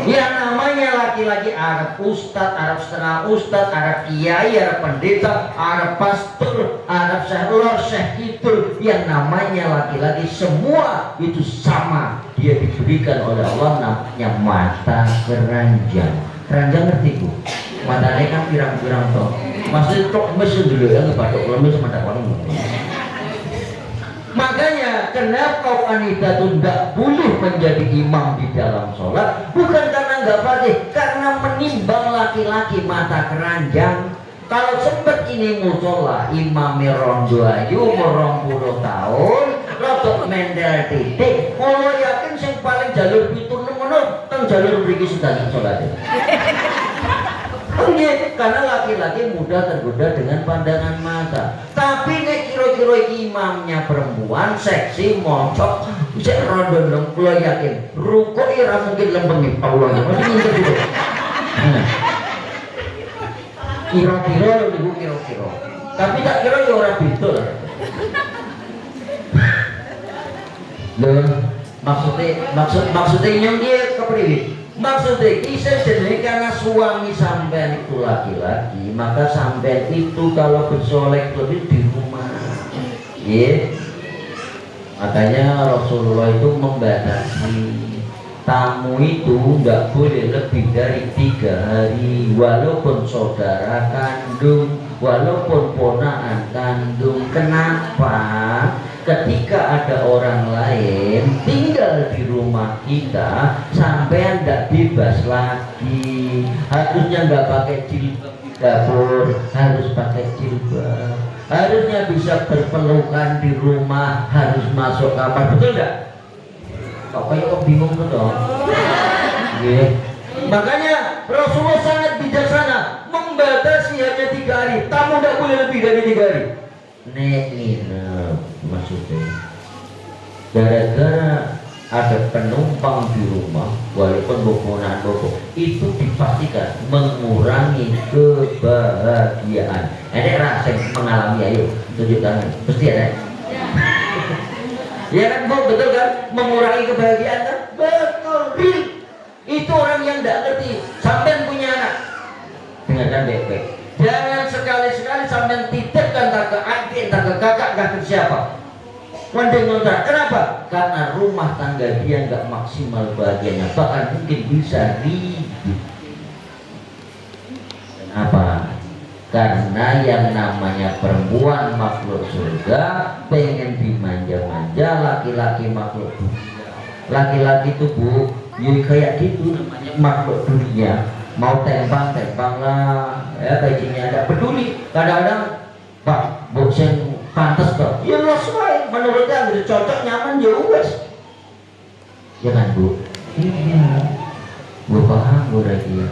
Yang namanya laki-laki Arab ustad, Arab setengah ustad, Arab kiai, Arab pendeta, Arab pastor, Arab syekh, syekh itu. Yang namanya laki-laki semua itu sama. Dia diberikan oleh Allah namanya mata keranjang. Keranjang ngerti Bu? Matanya kan pirang-pirang toh. Maksudnya tok mesin dulu ya ngebatuk lemes sama tak warung. Makanya kenapa wanita itu tidak boleh menjadi imam di dalam sholat? Bukan karena nggak patih, karena menimbang laki-laki mata keranjang. Kalau sempat ini musola imamnya rondo ayu umur 20 tahun, rotok mendel titik. Kalau yakin yang paling jalur itu nemono, teng jalur beriki sedang sholat. Karena laki-laki mudah tergoda dengan pandangan mata. Tapi nek kira-kira imamnya perempuan seksi moncok cek rondo dong, kula yakin rukuk ira mungkin lempeng Allah ya mesti ngikut itu. Kira-kira niku kira-kira. Tapi tak kira ya ora beda lah. Lho, maksudnya nyong dia kepriwe? Maksudnya kisah jenis karena suami sampean itu laki-laki, maka sampean itu kalau bersolek lebih di rumah. Ya. Makanya Rasulullah itu membatasi tamu itu nggak boleh lebih dari 3 hari, walaupun saudara kandung, walaupun ponakan kandung. Kenapa? Ketika ada orang lain tinggal di rumah kita, sampean tidak bebas lagi. Harusnya nggak pakai jilbab di dapur, harus pakai jilbab. Harusnya bisa berpelukan di rumah, harus masuk kamar. Betul nggak? Kok kayak kok bingung tuh dong? Yeah. Makanya Rasulullah sangat bijaksana membatasi hanya 3 hari. Tamu tidak boleh lebih dari 3 hari. Nginep maksudnya gara-gara ada penumpang di rumah, walaupun bukunan buku itu dipastikan mengurangi kebahagiaan. Ada rasa mengalami, ayo tunjuk tangan, pasti ada. Ya kan Bu, betul kan? Mengurangi kebahagiaan kan? Betul. Itu orang yang tidak ngerti. Sampai punya anak, dengarkan baik-baik. Jangan sekali-sekali sampai titipkan tak ke adik, tak ke kakak, tak ke siapa. Mending ngontrak. Kenapa? Karena rumah tangga dia nggak maksimal bahagianya, bahkan mungkin bisa ribut. Kenapa? Karena yang namanya perempuan makhluk surga pengen dimanja-manja, laki-laki makhluk dunia. Laki-laki itu Bu, ya kayak gitu namanya makhluk dunia. Mau tembang lah, ya gajinya ada peduli. Kadang-kadang Pak, bosen pantas kok. Ya lo sesuai, menurutnya udah cocok nyaman ya wes. Ya kan Bu? Iya. Bu paham Bu lagi.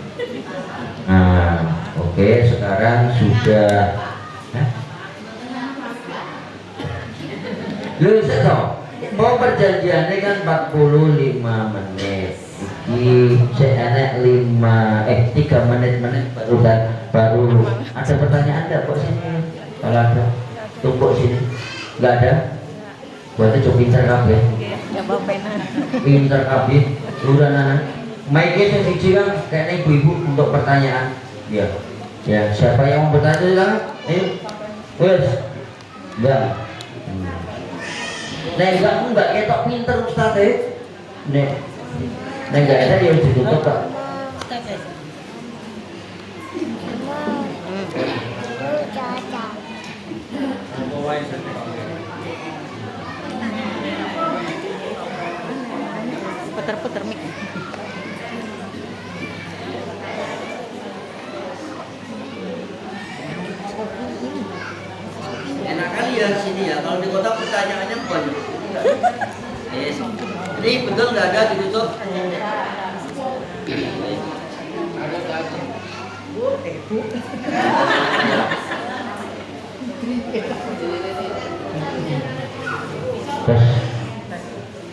Nah, oke, sekarang sudah. Lu tahu, mau perjanjiannya kan 45 menit. Saya 3 menit baru ada pertanyaan enggak kok sini? Kalau ada tumpuk sini nggak ada, berarti coba pintar kabeh. Pintar kabeh udah nana Mike sih kan kayaknya ibu-ibu untuk pertanyaan ya. Ya siapa yang mau bertanya kan? Wes enggak. Enggak ketok pinter Ustaz enggak ada yang ditutup Pak. Puter-puter mic. Enak kali ya sini ya, kalau di kota pertanyaannya banyak. Yes. Jadi betul nggak ada ditutup?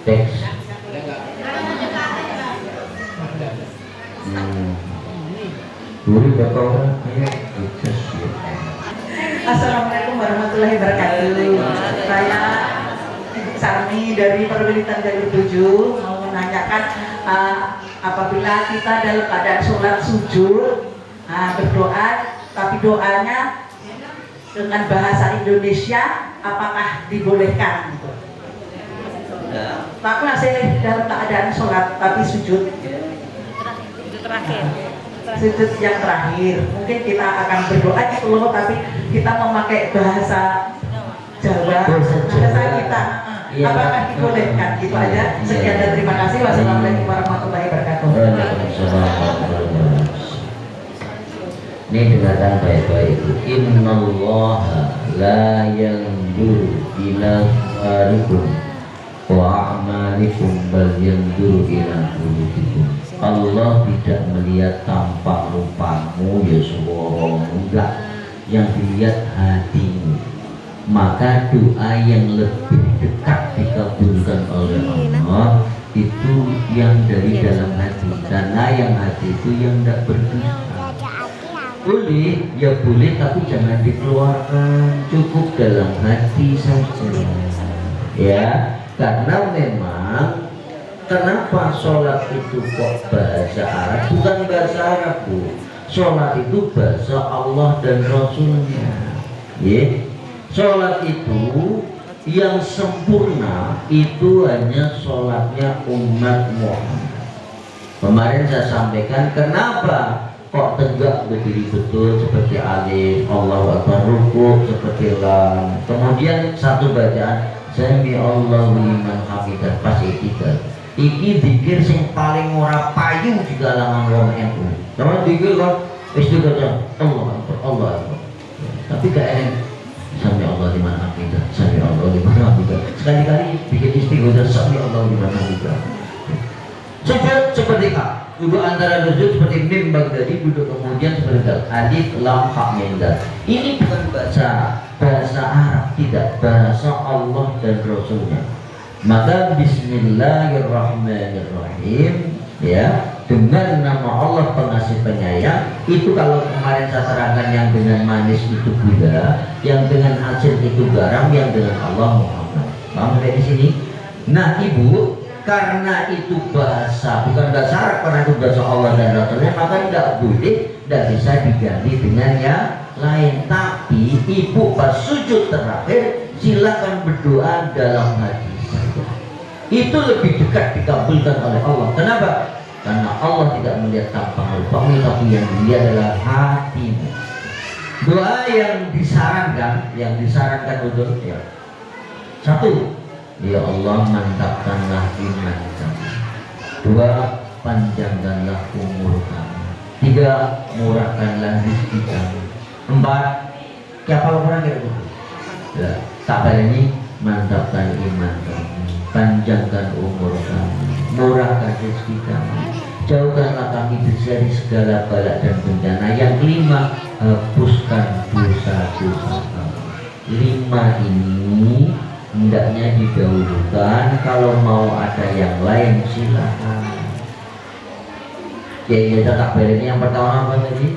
Teks. Assalamualaikum warahmatullahi wabarakatuh. Saya Ibu Sarmi dari Perwilitan Jalur 7 mau menanyakan apabila kita dalam keadaan sholat sujud berdoa, tapi doanya dengan bahasa Indonesia, apakah dibolehkan? Gitu. Aku masih dalam keadaan sholat tapi sujud. Itu terakhir. sujud yang terakhir mungkin kita akan berdoa gitu loh, tapi kita memakai bahasa Jawa, bahasa kita. Iya. Apakah dibolehkan? Gitu aja. Sekian dan terima kasih. Wassalamualaikum warahmatullahi wabarakatuh. Waalaikumsalam warahmatullahi wabarakatuh. Ini dengarkan baik-baik itu. Innallaha la yanzuru ila suwarikum wa a'malikum bal yanzuru ila qulubikum. Allah tidak melihat tampak rupamu ya suaramu, enggak, yang dilihat hatimu. Maka doa yang lebih dekat dikabulkan oleh Allah itu yang dari dalam hati, karena yang hati itu yang tidak berdosa. Boleh, ya boleh, tapi jangan dikeluarkan, cukup dalam hati saja. Ya, karena memang kenapa sholat itu kok bahasa Arab? Bukan bahasa Arab, Bu. Sholat itu bahasa Allah dan Rasulnya. Ya. Sholat itu yang sempurna itu hanya sholatnya umat Muhammad. Kemarin saya sampaikan kenapa kok tegak berdiri betul seperti alif, Allahu Akbar, ruku seperti lam. Kemudian satu bacaan Sami Allahu liman hamidah pas itikad. Iki dikir sing paling ora payu di kalangan wong NU. Sama dikir kan istighfar Allah Akbar, Allah Akbar. Tapi gak enak Sami Allah liman hamidah, Sami Allah liman hamidah. Sekali-kali bikin istighfar Sami Allah liman hamidah. Sujud seperti Kak, duduk antara sujud seperti mim Baghdadi, duduk kemudian seperti alif lam ha mim dal. Ini bukan bahasa Arab, tidak, bahasa Allah dan Rasulnya. Maka Bismillahirrahmanirrahim, ya, dengan nama Allah pengasih penyayang. Itu kalau kemarin saya terangkan yang dengan manis itu gula, yang dengan asin itu garam, yang dengan Allah Muhammad. Paham sampai di sini? Nah Ibu, karena itu bahasa, bukan bahasa Arab, karena itu bahasa Allah dan Rasulnya, maka tidak boleh, tidak bisa diganti dengan yang lain. Tapi Ibu pas sujud terakhir silakan berdoa dalam hati saja. Itu lebih dekat dikabulkan oleh Allah. Kenapa? Karena Allah tidak melihat tampang rupamu, tapi yang dilihat adalah hatimu. Doa yang disarankan untuk ya. Satu, ya Allah mantapkanlah iman kami. Dua, panjangkanlah umur kami. Tiga, murahkanlah rezeki kami. Empat, siapa orang kira ya, tak ini mantapkan iman kami, panjangkan umur kami, murahkan rezeki kami, jauhkanlah kami dari segala bala dan bencana. Yang kelima, hapuskan dosa-dosa kami. Lima ini hendaknya didahulukan, kalau mau ada yang lain silakan. Ya tak ini yang pertama apa tadi?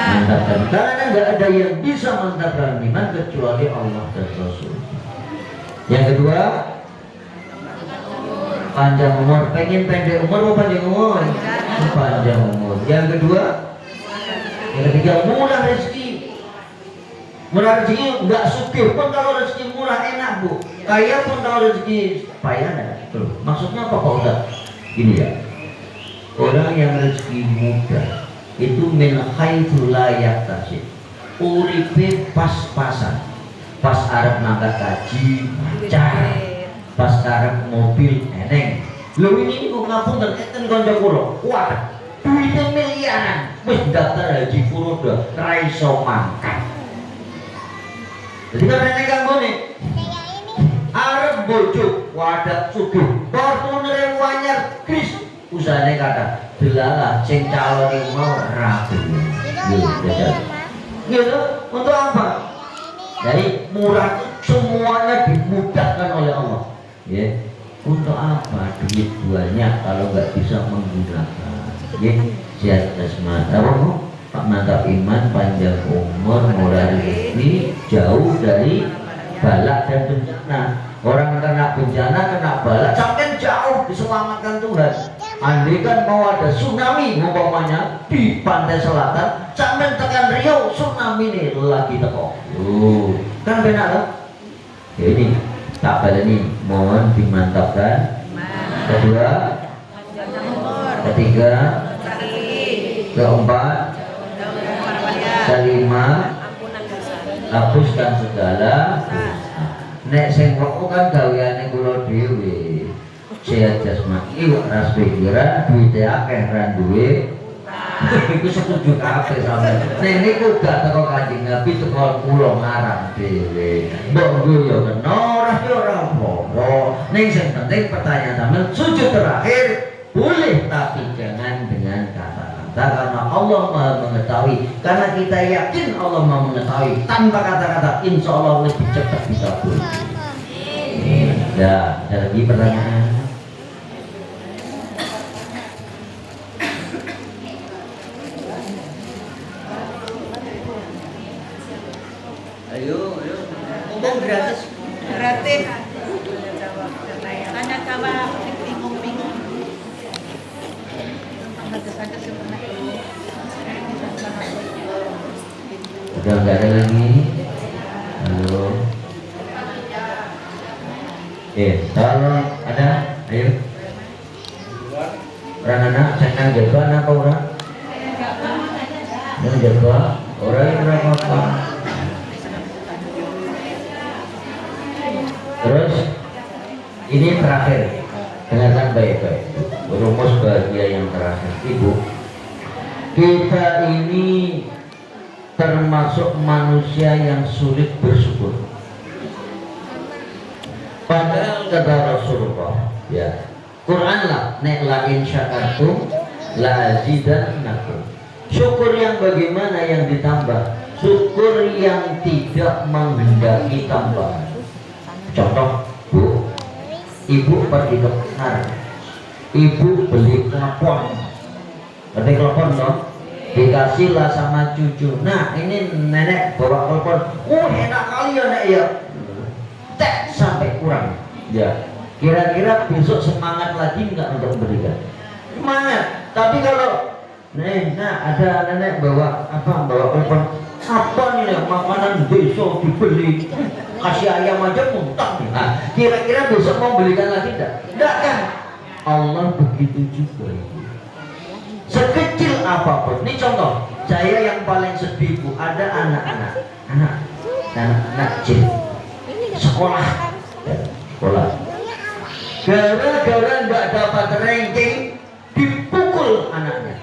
Mantapkan. Karena nggak ada yang bisa mantapkan iman kecuali Allah dan Rasul. Yang kedua, panjang umur. Pengen pendek umur atau panjang umur? Panjang umur. Yang kedua, yang ketiga, murah rezeki. Murah rezeki nggak sugih pun kalau rezeki murah enak Bu. Kaya pun kalau rezeki payah enggak. Maksudnya apa Pak Ustaz? Gini ya, orang yang rezeki muda itu min haitsu la yahtasib, uripe pas-pasan. Pas arep mangkat kaji lancar, pas arep mobil eneng. Lho ini kok ngapunten enten kanca kula, wah duite miliaran, wis daftar haji furoda ra iso mangkat. Jadi kan eneng kanggone arep bojo wadah sugih, Fortuner anyar kris usahane kata delalah sing calon mau rapi. Gitu, untuk apa? Dari murah semuanya dimudahkan oleh Allah. Ya, untuk apa duit banyak kalau nggak bisa menggunakan? Ya, sehat jasmani, apa Pak, mantap iman, panjang umur, murah rezeki, jauh dari balak dan bencana. Orang kena bencana, kena balak, sampai jauh diselamatkan Tuhan. Andai kan mau ada tsunami umpamanya di pantai selatan, sampai tekan Riau, tsunami ini lagi teko. Kan benar kan? Ya ini tak ini mohon dimantapkan. Kedua, ketiga, Keempat, kelima, hapuskan segala dosa. Nek sing kok kan gaweane kula dhewe. Sehat jasmani kok ras pikiran, duwite akeh ra duwe. Iku setuju kabeh sampeyan. Nek niku gak teko Kanjeng Nabi teko kula ngarang dhewe. Mbok yo kena ora yo ora apa-apa. Ning sing penting pertanyaan sampeyan sujud terakhir boleh tapi jangan dengan kata-kata karena Allah Maha mengetahui. Karena kita yakin Allah Maha mengetahui tanpa kata-kata insya Allah lebih cepat bisa boleh. Ya, ada lagi pertanyaan? Ayo, ngomong gratis. Gratis. Tanya jawab bingung-bingung. Ada sebenarnya. Udah nggak ada lagi. Halo. Kalau ada, ayo. Orang anak, saya jaga anak orang. Yang jaga orang yang berapa? Terus ini terakhir, dengarkan baik-baik. Rumus bahagia yang terakhir, Ibu. Kita ini termasuk manusia yang sulit bersyukur. Padahal kata Rasulullah, ya, Quran lah, nek la in syakartum la azidannakum. Syukur yang bagaimana yang ditambah? Syukur yang tidak menghendaki tambahan. Contoh, Bu, Ibu pergi ke pasar, Ibu beli klepon, beli klepon dong, dikasihlah sama cucu. Nah ini nenek bawa klepon, enak kali ya nek ya, tek sampai kurang. Ya, kira-kira besok semangat lagi nggak untuk berikan? Semangat. Tapi kalau ada nenek bawa apa? Bawa klepon. Apa nih makanan besok dibeli, kasih ayam aja muntah nih. Nah, kira-kira besok mau belikan lagi enggak? Enggak kan? Allah begitu juga. Sekecil apapun. Ini contoh, saya yang paling sedih Bu, ada anak-anak kecil sekolah. Gara-gara nggak dapat ranking, dipukul anaknya.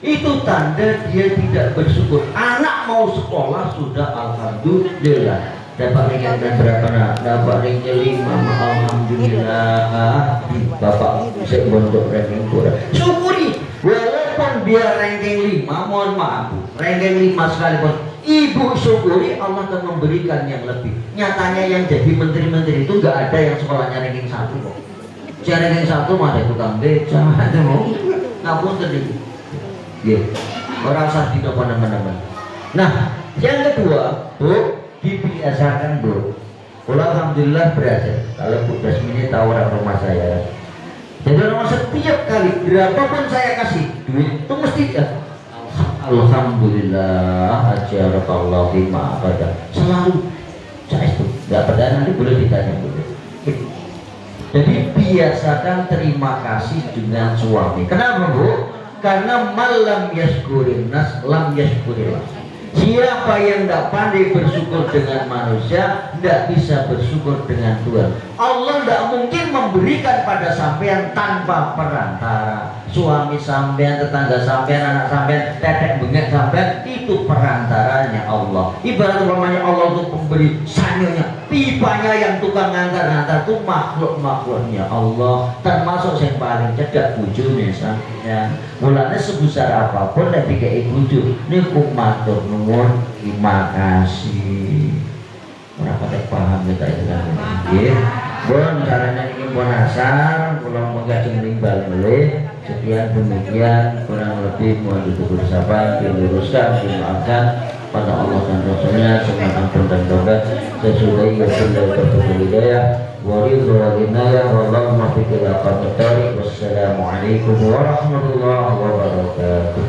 Itu tanda dia tidak bersyukur. Anak mau sekolah sudah alhamdulillah dapat ranking berapa nak? Dapat ranking 5, alhamdulillah. Bapak bisa bentuk ranking kurang. Syukuri, walaupun dia ranking 5, mohon maaf Bu, ranking 5 sekalipun, Ibu syukuri Allah akan memberikan yang lebih. Nyatanya yang jadi menteri-menteri itu nggak ada yang sekolahnya ranking 1 kok. Yang ranking 1 mah ada tukang beca, ada mau ngapun tadi. Ya, orang usah tidak mana-mana. Nah, yang kedua, Bu, dibiasakan Bu. Kalau alhamdulillah berhasil. Kalau Bu Dasmini tahu orang rumah saya. Jadi orang setiap kali berapapun saya kasih duit itu mesti ya. Alhamdulillah, ajarakallahu bima abada. Selalu saya itu nggak pernah nanti boleh ditanya boleh. Jadi biasakan terima kasih dengan suami. Kenapa Bu? Karena malam yaskurin nas lam yaskurillah. Siapa yang tidak pandai bersyukur dengan manusia, tidak bisa bersyukur dengan Tuhan. Allah tidak mungkin memberikan pada sampean tanpa perantara. Suami sampean, tetangga sampean, anak sampean, tetek bengek sampean, itu perantaranya Allah. Ibarat umpamanya Allah untuk pemberi sanyonya, pipanya yang tukang ngantar-ngantar itu makhluk-makhluknya Allah. Termasuk yang paling cedek bujune sampean. Mulanya sebesar apapun nek dikei bojo niku matur nuwun, terima kasih. Ora patek paham kita itu kan. Nggih. Bon caranya ini pun asar, kula mengajeng nimbal melih. Sekian demikian kurang lebih mohon ditutur sapa, diluruskan, dimaafkan pada Allah dan Rasulnya semua ampun dan tobat. Sesudah wabillahi hidayah wa ridho wa inayah wallahu muwaffiq ila aqwamit thoriq. Wassalamualaikum warahmatullahi wabarakatuh.